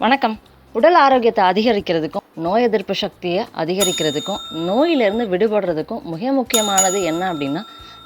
வணக்கம். உடல் ஆரோக்கியத்தை அதிகரிக்கிறதுக்கும் நோய் எதிர்ப்பு சக்தியை அதிகரிக்கிறதுக்கும் நோயிலிருந்து விடுபடுறதுக்கும் மிக முக்கியமானது என்ன அப்படின்னா,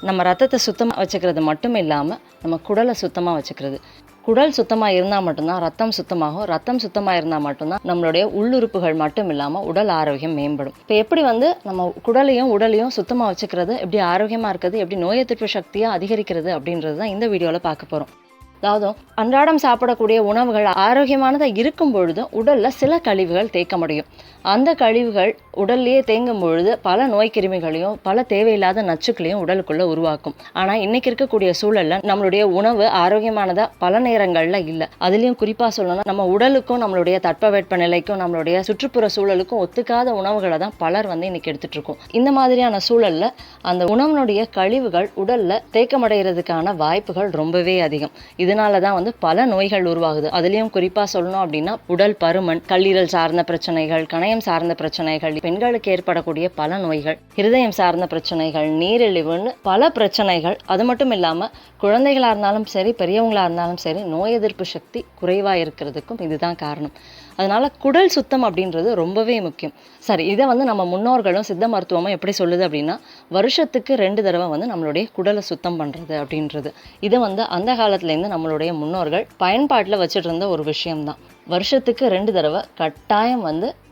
நம்ம ரத்தத்தை சுத்தமாக வச்சுக்கிறது மட்டும் இல்லாமல் நம்ம குடலை சுத்தமாக வச்சுக்கிறது. குடல் சுத்தமாக இருந்தால் மட்டும்தான் ரத்தம் சுத்தமாகும். ரத்தம் சுத்தமாக இருந்தால் மட்டும்தான் நம்மளுடைய உள்ளுறுப்புகள் மட்டும் இல்லாமல் உடல் ஆரோக்கியம் மேம்படும். இப்போ எப்படி நம்ம குடலையும் உடலையும் சுத்தமாக வச்சுக்கிறது, எப்படி ஆரோக்கியமாக இருக்கிறது, எப்படி நோய் எதிர்ப்பு சக்தியை அதிகரிக்கிறது அப்படின்றது தான் இந்த வீடியோவில் பார்க்க போகிறோம். அதாவது அன்றாடம் சாப்பிடக்கூடிய உணவுகள் ஆரோக்கியமானதாக இருக்கும் பொழுது உடலில் சில கழிவுகள் தேக்க முடியும். அந்த கழிவுகள் உடல்லையே தேங்கும் பொழுது பல நோய் கிருமிகளையும் பல தேவையில்லாத நச்சுக்களையும் உடலுக்குள்ளே உருவாக்கும். ஆனால் இன்றைக்கி இருக்கக்கூடிய சூழலில் நம்மளுடைய உணவு ஆரோக்கியமானதாக பல நேரங்களில் இல்லை. அதுலேயும் குறிப்பாக சொல்லணும்னா, நம்ம உடலுக்கும் நம்மளுடைய தட்பவெட்ப நிலைக்கும் நம்மளுடைய சுற்றுப்புற சூழலுக்கும் ஒத்துக்காத உணவுகளை தான் பலர் இன்றைக்கி எடுத்துகிட்டு இருக்கோம். இந்த மாதிரியான சூழலில் அந்த உணவினுடைய கழிவுகள் உடலில் தேக்கமடைகிறதுக்கான வாய்ப்புகள் ரொம்பவே அதிகம். இதனால தான் பல நோய்கள் உருவாகுது. அதுலேயும் குறிப்பாக சொல்லணும் அப்படின்னா, உடல் பருமன், கல்லீரல் சார்ந்த பிரச்சனைகள், கணையம் சார்ந்த பிரச்சனைகள், பெண்களுக்கு ஏற்படக்கூடிய பல நோய்கள், இருதயம் சார்ந்த பிரச்சனைகள், நீரிழிவுன்னு பல பிரச்சனைகள். அது மட்டும் இல்லாமல் குழந்தைகளாக இருந்தாலும் சரி, பெரியவங்களாக இருந்தாலும் சரி, நோய் எதிர்ப்பு சக்தி குறைவாக இருக்கிறதுக்கும் இதுதான் காரணம். அதனால குடல் சுத்தம் அப்படின்றது ரொம்பவே முக்கியம். சரி, இதை நம்ம முன்னோர்களும் சித்த மருத்துவமும் எப்படி சொல்லுது அப்படின்னா, வருஷத்துக்கு 2 தடவை நம்மளுடைய குடலை சுத்தம் பண்ணுறது அப்படின்றது. இது அந்த காலத்துலேருந்து நம்மளுடைய முன்னோர்கள் பயன்பாட்டில் வச்சுட்டு இருந்த ஒரு விஷயம்தான். வருஷத்துக்கு 2 தடவை கட்டாயம்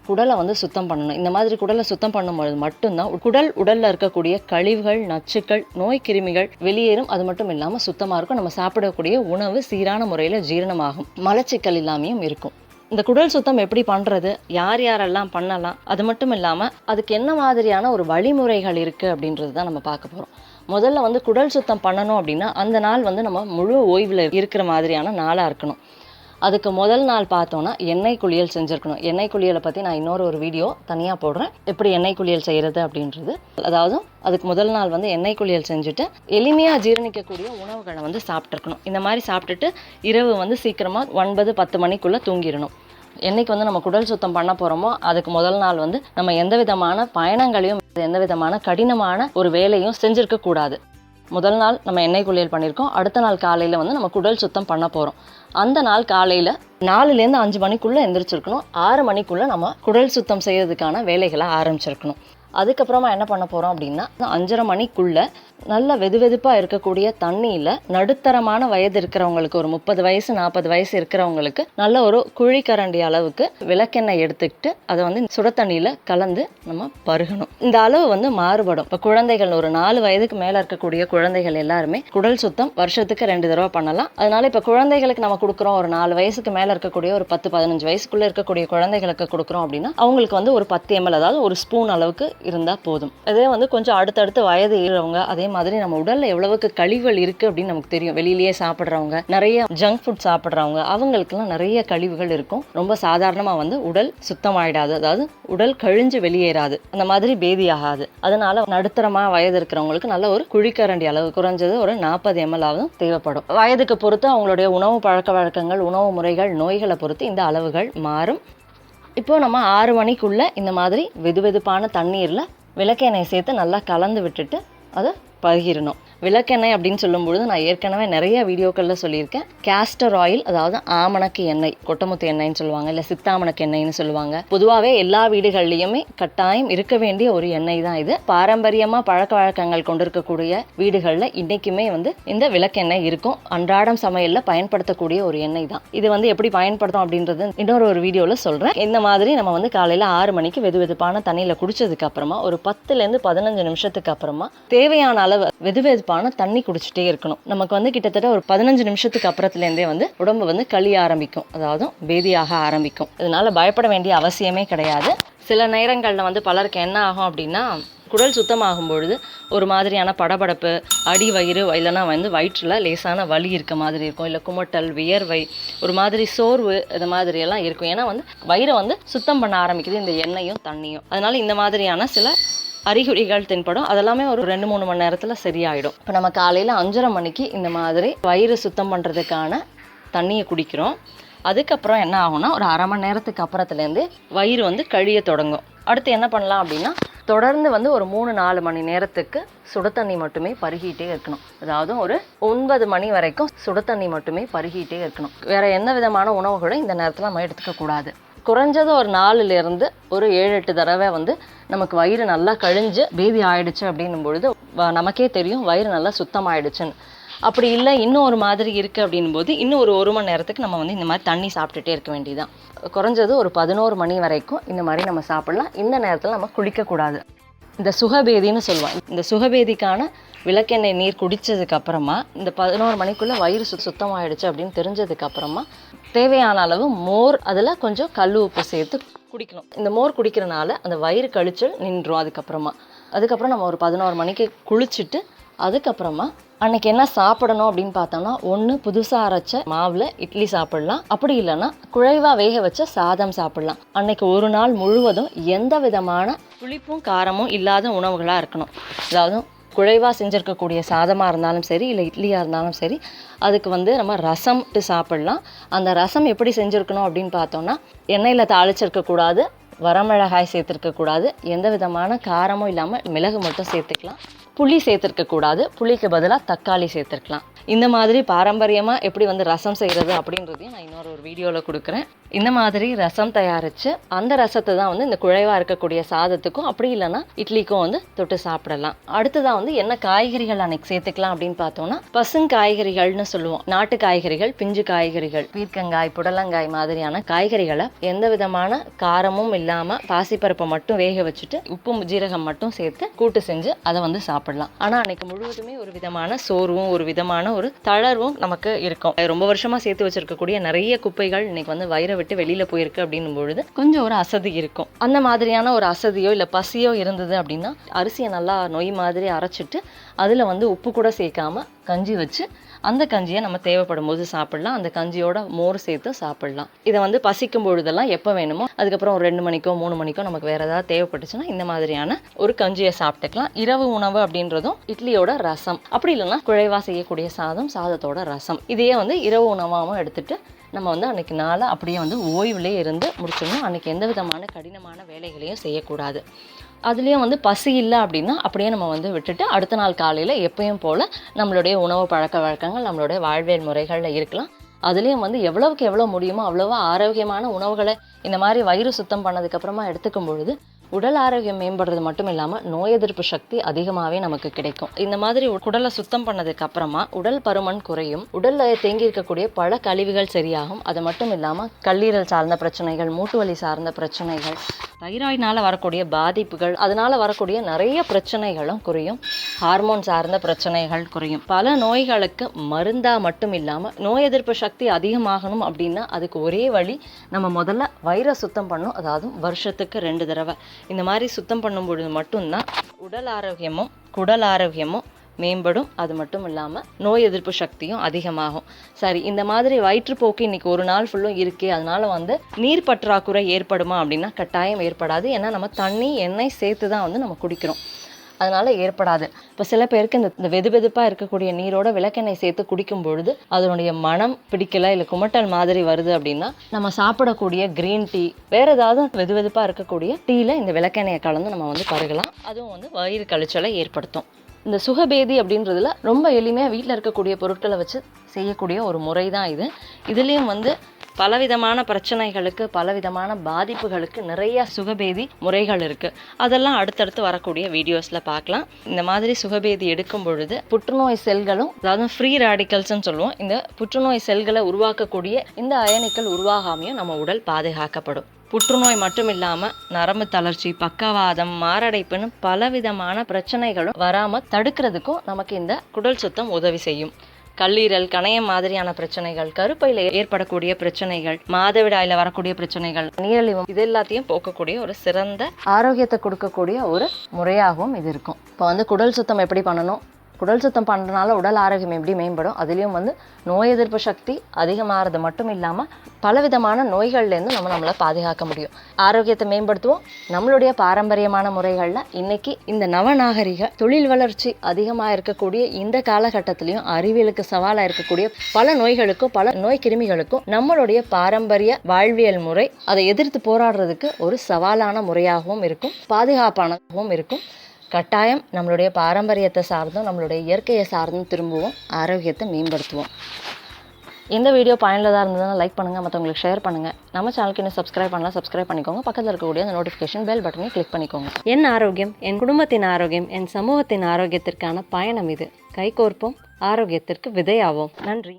குடலை சுத்தம் பண்ணணும். இந்த மாதிரி குடலை சுத்தம் பண்ணும்போது மட்டும்தான் உடலில் இருக்கக்கூடிய கழிவுகள், நச்சுக்கள், நோய் கிருமிகள் வெளியேறும். அது மட்டும் இல்லாமல் சுத்தமாக இருக்கும். நம்ம சாப்பிடக்கூடிய உணவு சீரான முறையில் ஜீரணமாகும், மலச்சிக்கல் இல்லாமையும் இருக்கும். இந்த குடல் சுத்தம் எப்படி பண்ணுறது, யார் யாரெல்லாம் பண்ணலாம், அது மட்டும் இல்லாமல் அதுக்கு என்ன மாதிரியான ஒரு வழிமுறைகள் இருக்குது அப்படின்றது தான் நம்ம பார்க்க போகிறோம். முதல்ல குடல் சுத்தம் பண்ணணும் அப்படின்னா, அந்த நாள் நம்ம முழு ஓய்வில் இருக்கிற மாதிரியான நாளாக இருக்கணும். அதுக்கு முதல் நாள் பார்த்தோன்னா எண்ணெய் குளியல் செஞ்சுருக்கணும். எண்ணெய் குளியலை பற்றி நான் இன்னொரு வீடியோ தனியாக போடுறேன், எப்படி எண்ணெய் குளியல் செய்கிறது அப்படின்றது. அதாவது அதுக்கு முதல் நாள் எண்ணெய் குளியல் செஞ்சுட்டு எளிமையாக ஜீரணிக்கக்கூடிய உணவுகளை சாப்பிட்ருக்கணும். இந்த மாதிரி சாப்பிட்டுட்டு இரவு சீக்கிரமாக 9-10 மணிக்குள்ளே தூங்கிடணும். என்னைக்கு நம்ம குடல் சுத்தம் பண்ண போகிறோமோ அதுக்கு முதல் நாள் நம்ம எந்த விதமான பயணங்களையும் எந்த விதமான கடினமான ஒரு வேலையும் செஞ்சுருக்க கூடாது. முதல் நாள் நம்ம எண்ணெய் குளியல் பண்ணியிருக்கோம். அடுத்த நாள் காலையில் நம்ம குடல் சுத்தம் பண்ண போகிறோம். அந்த நாள் காலையில் 4லேருந்து 5 மணிக்குள்ளே எந்திரிச்சிருக்கணும். 6 மணிக்குள்ளே நம்ம குடல் சுத்தம் செய்யறதுக்கான வேலைகளை ஆரம்பிச்சிருக்கணும். அதுக்கப்புறமா என்ன பண்ண போகிறோம் அப்படின்னா, 5:30 மணிக்குள்ளே நல்ல வெதுவெதுப்பாக இருக்கக்கூடிய தண்ணியில் நடுத்தரமான வயது இருக்கிறவங்களுக்கு, ஒரு 30 வயசு 40 வயசு இருக்கிறவங்களுக்கு நல்ல ஒரு குழிக்கரண்டி அளவுக்கு விளக்கெண்ணெய் எடுத்துக்கிட்டு அதை சுட தண்ணியில் கலந்து நம்ம பருகணும். இந்த அளவு மாறுபடும். இப்போ குழந்தைகள் ஒரு 4 வயதுக்கு மேலே இருக்கக்கூடிய குழந்தைகள் எல்லாருமே குடல் சுத்தம் வருஷத்துக்கு 2 தடவை பண்ணலாம். அதனால இப்போ குழந்தைகளுக்கு நம்ம கொடுக்குறோம், ஒரு 4 வயசுக்கு மேலே இருக்கக்கூடிய ஒரு 10-15 வயசுக்குள்ளே இருக்கக்கூடிய குழந்தைகளுக்கு கொடுக்குறோம் அப்படின்னா, அவங்களுக்கு ஒரு 10 ml, அதாவது ஒரு ஸ்பூன் அளவுக்கு இருந்தால் போதும். அதே கொஞ்சம் அடுத்தடுத்து வயது இருக்கிறவங்க, அதே மாதிரி நம்ம உடல்ல எவ்வளவுக்கு கழிவுகள் இருக்கு அப்படின்னு நமக்கு தெரியும். வெளியிலேயே சாப்பிட்றவங்க, நிறைய ஜங்க் ஃபுட் சாப்பிட்றவங்க, அவங்களுக்குலாம் நிறைய கழிவுகள் இருக்கும். ரொம்ப சாதாரணமாக உடல் சுத்தமாயிடாது, அதாவது உடல் கழிஞ்சு வெளியேறாது, அந்த மாதிரி பேதி ஆகாது. அதனால நடுத்தரமாக வயது இருக்கிறவங்களுக்கு நல்ல ஒரு குழிக்கரண்டி அளவு, குறைஞ்சது ஒரு 40 ml ஆகும் தேவைப்படும். வயதுக்கு பொறுத்து அவங்களுடைய உணவு பழக்க வழக்கங்கள், உணவு முறைகள், நோய்களை பொறுத்து இந்த அளவுகள் மாறும். இப்போ நம்ம 6 மணிக்குள்ளே இந்த மாதிரி வெதுவெதுப்பான தண்ணீரில் விளக்கெண்ணெய் சேர்த்து நல்லா கலந்து விட்டுட்டு அதை பருகிடணும். விளக்கெண்ணெய் அப்படின்னு சொல்லும்பொழுது நான் ஏற்கனவே நிறைய வீடியோக்களில் சொல்லியிருக்கேன். கேஸ்டர் ஆயில், அதாவது ஆமணக்கு எண்ணெய், கொட்டமுத்து எண்ணெய்ன்னு சொல்லுவாங்க, இல்லை சித்தாமணக்கு எண்ணெய்ன்னு சொல்லுவாங்க. பொதுவாகவே எல்லா வீடுகள்லையுமே கட்டாயம் இருக்க வேண்டிய ஒரு எண்ணெய் தான் இது. பாரம்பரியமாக பழக்க வழக்கங்கள் கொண்டிருக்கக்கூடிய வீடுகளில் இன்றைக்குமே இந்த விளக்கெண்ணெய் இருக்கும். அன்றாடம் சமையலில் பயன்படுத்தக்கூடிய ஒரு எண்ணெய் தான் இது. எப்படி பயன்படுத்தும் அப்படின்றது இன்னொரு வீடியோவில் சொல்கிறேன். இந்த மாதிரி நம்ம காலையில் 6 மணிக்கு வெதுவெதுப்பான தண்ணியில் குடிச்சதுக்கு அப்புறமா ஒரு 10லேருந்து 15 நிமிஷத்துக்கு அப்புறமா தேவையான அளவு வெதுவெதுப்பான தண்ணி குடிச்சிட்டே இருக்கணும். நமக்கு கிட்டத்தட்ட ஒரு 15 நிமிஷத்துக்கு அப்புறத்துலேருந்தே உடம்பு கழிய ஆரம்பிக்கும், அதாவது பேதியாக ஆரம்பிக்கும். இதனால பயப்பட வேண்டிய அவசியமே கிடையாது. சில நேரங்களில் பலருக்கு என்ன ஆகும் அப்படின்னா, குடல் சுத்தமாகும் பொழுது ஒரு மாதிரியான படபடப்பு, அடி வயிறு, இல்லைனா வயிற்றில் லேசான வலி இருக்க மாதிரி இருக்கும், இல்லை குமட்டல், வியர்வை, ஒரு மாதிரி சோர்வு, இது மாதிரியெல்லாம் இருக்கும். ஏன்னா வயிறை சுத்தம் பண்ண ஆரம்பிக்குது இந்த எண்ணெயும் தண்ணியும். அதனால இந்த மாதிரியான சில அறிகுறிகள் தென்படும். அதெல்லாமே ஒரு 2-3 மணி நேரத்தில் சரியாயிடும். இப்போ நம்ம காலையில் 5:30 மணிக்கு இந்த மாதிரி வயிறு சுத்தம் பண்ணுறதுக்கான தண்ணியை குடிக்கிறோம். அதுக்கப்புறம் என்ன ஆகும்னா, ஒரு 1/2 மணி நேரத்துக்கு அப்புறத்துலேருந்து வயிறு கழிய தொடங்கும். அடுத்து என்ன பண்ணலாம் அப்படின்னா, தொடர்ந்து வந்து ஒரு 3-4 மணி நேரத்துக்கு சுட தண்ணி மட்டுமே பருகிட்டே இருக்கணும். அதாவது ஒரு 9 மணி வரைக்கும் சுட தண்ணி மட்டுமே பருகிட்டே இருக்கணும். வேற எந்த விதமான உணவுகளை இந்த நேரத்தில் நம்ம எடுத்துக்க கூடாது. குறைஞ்சது ஒரு 4லேருந்து ஒரு 7-8 தடவை வந்து நமக்கு வயிறு நல்லா கழிஞ்சு பேதி ஆயிடுச்சு அப்படின்னும் பொழுது நமக்கே தெரியும் வயிறு நல்லா சுத்தமாயிடுச்சுன்னு. அப்படி இல்லை இன்னும் ஒரு மாதிரி இருக்குது அப்படின்னும் போது இன்னும் ஒரு 1 மணி நேரத்துக்கு நம்ம வந்து இந்த மாதிரி தண்ணி சாப்பிட்டுட்டே இருக்க வேண்டியதுதான். குறைஞ்சது ஒரு 11 மணி வரைக்கும் இந்த மாதிரி நம்ம சாப்பிடலாம். இந்த நேரத்தில் நம்ம குளிக்கக்கூடாது. இந்த சுகபேதின்னு சொல்லுவோம். இந்த சுகபேதிக்கான விளக்கெண்ணெய் நீர் குடித்ததுக்கு அப்புறமா இந்த 11 மணிக்குள்ளே வயிறு சுத்தமாயிடுச்சு அப்படின்னு தெரிஞ்சதுக்கு அப்புறமா தேவையான அளவு மோர், அதில் கொஞ்சம் கல் உப்பு சேர்த்து குடிக்கணும். இந்த மோர் குடிக்கிறனால அந்த வயிறு கழிச்சல் நின்றும். அதுக்கப்புறம் நம்ம ஒரு 11 மணிக்கு குளிச்சுட்டு அதுக்கப்புறமா அன்னைக்கு என்ன சாப்பிடணும் அப்படின்னு பார்த்தோம்னா, ஒன்று புதுசாக அரைச்ச மாவில் இட்லி சாப்பிடலாம், அப்படி இல்லைன்னா குழைவாக வேக வச்ச சாதம் சாப்பிடலாம். அன்னைக்கு ஒரு நாள் முழுவதும் எந்த விதமான புளிப்பும் காரமும் இல்லாத உணவுகளாக இருக்கணும். அதாவது குழைவாக செஞ்சுருக்கக்கூடிய சாதமாக இருந்தாலும் சரி, இல்லை இட்லியாக இருந்தாலும் சரி, அதுக்கு வந்து நம்ம ரசம் சாப்பிடலாம். அந்த ரசம் எப்படி செஞ்சுருக்கணும் அப்படின்னு பார்த்தோம்னா, எண்ணெயில் தாளிச்சிருக்கக்கூடாது, வரமிளகாய் சேர்த்துருக்கக்கூடாது, எந்த விதமான காரமும் இல்லாமல் மிளகு மட்டும் சேர்த்துக்கலாம். புளி சேர்த்துருக்கக்கூடாது, புளிக்கு பதிலாக தக்காளி சேர்த்துருக்கலாம். இந்த மாதிரி பாரம்பரியமாக எப்படி வந்து ரசம் செய்கிறது அப்படின்றதையும் நான் இன்னொரு வீடியோவில் கொடுக்குறேன். இந்த மாதிரி ரசம் தயாரித்து அந்த ரசத்தை தான் வந்து இந்த குழைவாக இருக்கக்கூடிய சாதத்துக்கும் அப்படி இல்லைன்னா இட்லிக்கும் வந்து தொட்டு சாப்பிடலாம். அடுத்ததான் வந்து என்ன காய்கறிகள் அன்னைக்கு சேர்த்துக்கலாம் அப்படின்னு பார்த்தோம்னா, பசுங்காய்கறிகள்னு சொல்லுவோம். நாட்டு காய்கறிகள், பிஞ்சு காய்கறிகள், பீர்க்கங்காய், புடலங்காய் மாதிரியான காய்கறிகளை எந்த விதமான காரமும் இல்லாமல் பாசிப்பருப்பை மட்டும் வேக வச்சுட்டு உப்பு ஜீரகம் மட்டும் சேர்த்து கூட்டு செஞ்சு அதை வந்து சாப்பிடலாம். ஆனால் அன்னைக்கு முழுவதுமே ஒரு விதமான சோர்வும் ஒரு விதமான ஒரு தளர்வும் நமக்கு இருக்கும். ரொம்ப வருஷமா சேர்த்து வச்சிருக்கக்கூடிய நிறைய குப்பைகள் இன்னைக்கு வந்து வயிறை விட்டு வெளியில போயிருக்கு அப்படின்னும் பொழுது கொஞ்சம் ஒரு அசதி இருக்கும். அந்த மாதிரியான ஒரு அசதியோ இல்லை பசியோ இருந்தது அப்படின்னா அரிசியை நல்லா நொய் மாதிரி அரைச்சிட்டு அதில் வந்து உப்பு கூட சேர்க்காம கஞ்சி வச்சு அந்த கஞ்சியை நம்ம தேவைப்படும் போது சாப்பிடலாம். அந்த கஞ்சியோட மோர் சேர்த்து சாப்பிடலாம். இதை வந்து பசிக்கும் பொழுதெல்லாம் எப்போ வேணுமோ, அதுக்கப்புறம் ஒரு 2 மணிக்கோ 3 மணிக்கோ நமக்கு வேற ஏதாவது தேவைப்பட்டுச்சுன்னா இந்த மாதிரியான ஒரு கஞ்சியை சாப்பிட்டுக்கலாம். இரவு உணவு அப்படின்றதும் இட்லியோட ரசம், அப்படி இல்லைன்னா குழைவா செய்யக்கூடிய சாதத்தோட ரசம், இதையே வந்து இரவு உணவாகவும் எடுத்துட்டு நம்ம வந்து அன்னைக்கு நாளை அப்படியே வந்து ஓய்வுலே இருந்து முடிச்சிடணும். அன்னைக்கு எந்த விதமான கடினமான வேலைகளையும் செய்யக்கூடாது. அதுலேயும் வந்து பசி இல்லை அப்படின்னா அப்படியே நம்ம வந்து விட்டுட்டு அடுத்த நாள் காலையில் எப்பயும் போல் நம்மளுடைய உணவு பழக்க வழக்கங்கள், நம்மளுடைய வாழ்வியல் முறைகளில் இருக்கலாம். அதுலேயும் வந்து எவ்வளவுக்கு எவ்வளோ முடியுமோ அவ்வளோவா ஆரோக்கியமான உணவுகளை இந்த மாதிரி வயிறு சுத்தம் பண்ணதுக்கப்புறமா எடுத்துக்கும் பொழுது உடல் ஆரோக்கியம் மேம்படுறது மட்டும் இல்லாமல் நோய் எதிர்ப்பு சக்தி அதிகமாகவே நமக்கு கிடைக்கும். இந்த மாதிரி குடலை சுத்தம் பண்ணதுக்கு அப்புறமா உடல் பருமன் குறையும், உடலில் தேங்கி இருக்கக்கூடிய பல கழிவுகள் சரியாகும். அது மட்டும் இல்லாமல் கல்லீரல் சார்ந்த பிரச்சனைகள், மூட்டு வலி சார்ந்த பிரச்சனைகள், தைராய்டினால வரக்கூடிய பாதிப்புகள், அதனால வரக்கூடிய நிறைய பிரச்சனைகளும் குறையும். ஹார்மோன் சார்ந்த பிரச்சனைகள் குறையும். பல நோய்களுக்கு மருந்தா மட்டும் இல்லாமல் நோய் எதிர்ப்பு சக்தி அதிகமாகணும் அப்படின்னா அதுக்கு ஒரே வழி, நம்ம முதல்ல வயிறை சுத்தம் பண்ணணும். அதாவது வருஷத்துக்கு 2 தடவை இந்த மாதிரி சுத்தம் பண்ணும் பொழுது மட்டும்தான் உடல் ஆரோக்கியமும் குடல் ஆரோக்கியமும் மேம்படும். அது மட்டும் இல்லாமல் நோய் எதிர்ப்பு சக்தியும் அதிகமாகும். சரி, இந்த மாதிரி வயிற்றுப்போக்கு இன்னைக்கு ஒரு நாள் ஃபுல்லும் இருக்கே, அதனால வந்து நீர் பற்றாக்குறை ஏற்படுமா அப்படின்னா கட்டாயம் ஏற்படாது. ஏன்னா நம்ம தண்ணி எண்ணெய் சேர்த்து தான் வந்து நம்ம குடிக்கிறோம், அதனால ஏற்படாது. இப்போ சில பேருக்கு இந்த வெது வெதுப்பாக இருக்கக்கூடிய நீரோட விளக்கெண்ணெய் சேர்த்து குடிக்கும் பொழுது அதனுடைய மனம் பிடிக்கல, இல்லை குமட்டல் மாதிரி வருது அப்படின்னா நம்ம சாப்பிடக்கூடிய கிரீன் டீ, வேற ஏதாவது வெது வெதுப்பாக இருக்கக்கூடிய டீயில் இந்த விளக்கெண்ணெயை கலந்து நம்ம வந்து பருகலாம். அதுவும் வந்து வயிறு கழிச்சலை ஏற்படுத்தும். இந்த சுகபேதி அப்படின்றதுல ரொம்ப எளிமையாக வீட்டில் இருக்கக்கூடிய பொருட்களை வச்சு செய்யக்கூடிய ஒரு முறை தான் இது. இதுலேயும் வந்து பலவிதமான பிரச்சனைகளுக்கு, பலவிதமான பாதிப்புகளுக்கு நிறைய சுகபேதி முறைகள் இருக்குது. அதெல்லாம் அடுத்தடுத்து வரக்கூடிய வீடியோஸில் பார்க்கலாம். இந்த மாதிரி சுகபேதி எடுக்கும் பொழுது புற்றுநோய் செல்களும், அதாவது ஃப்ரீ ரேடிக்கல்ஸ்ன்னு சொல்லுவோம், இந்த புற்றுநோய் செல்களை உருவாக்கக்கூடிய இந்த அயனிகள் உருவாகாமையும் நம்ம உடல் பாதுகாக்கப்படும். புற்றுநோய் மட்டும் இல்லாமல் நரம்பு தளர்ச்சி, பக்கவாதம், மாரடைப்புன்னு பலவிதமான பிரச்சனைகளும் வராமல் தடுக்கிறதுக்கும் நமக்கு இந்த குடல் சுத்தம் உதவி செய்யும். கல்லீரல், கணையம் மாதிரியான பிரச்சனைகள், கருப்பையில் ஏற்படக்கூடிய பிரச்சனைகள், மாதவிடாயில் வரக்கூடிய பிரச்சனைகள், நீரிழிவு, இது எல்லாத்தையும் போக்கக்கூடிய ஒரு சிறந்த ஆரோக்கியத்தை கொடுக்கக்கூடிய ஒரு முறையாகவும் இது இருக்கும். இப்போ வந்து குடல் சுத்தம் எப்படி பண்ணணும், குடல் சுத்தம் பண்ணுறதுனால உடல் ஆரோக்கியம் எப்படி மேம்படும், அதுலேயும் வந்து நோய் எதிர்ப்பு சக்தி அதிகமாகிறது மட்டும் இல்லாமல் பலவிதமான நோய்கள்லேருந்து நம்மளை பாதுகாக்க முடியும். ஆரோக்கியத்தை மேம்படுத்துவோம் நம்மளுடைய பாரம்பரியமான முறைகளில். இன்னைக்கு இந்த நவநாகரிக தொழில் வளர்ச்சி அதிகமாக இருக்கக்கூடிய இந்த காலகட்டத்திலையும் அறிவியலுக்கு சவாலாக இருக்கக்கூடிய பல நோய்களுக்கும் பல நோய் கிருமிகளுக்கும் நம்மளுடைய பாரம்பரிய வாழ்வியல் முறை அதை எதிர்த்து போராடுறதுக்கு ஒரு சவாலான முறையாகவும் இருக்கும், பாதுகாப்பானதாகவும் இருக்கும். கட்டாயம் நம்மளுடைய பாரம்பரியத்தை சார்ந்தும் நம்மளுடைய இயற்கையை சார்ந்தும் திரும்புவோம், ஆரோக்கியத்தை மேம்படுத்துவோம். இந்த வீடியோ பயனுள்ளதாக இருந்ததுன்னா லைக் பண்ணுங்கள், மற்றவங்களுக்கு ஷேர் பண்ணுங்கள். நம்ம சேனலுக்கு இன்னும் சப்ஸ்கிரைப் பண்ணலாம், சப்ஸ்கிரைப் பண்ணிக்கோங்க. பக்கத்தில் இருக்கக்கூடிய அந்த நோட்டிஃபிகேஷன் பெல் பட்டனை கிளிக் பண்ணிக்கோங்க. என் ஆரோக்கியம், என் குடும்பத்தின் ஆரோக்கியம், என் சமூகத்தின் ஆரோக்கியத்திற்கான பயணம் இது. கைகோர்ப்போம், ஆரோக்கியத்திற்கு விதையாவோம். நன்றி.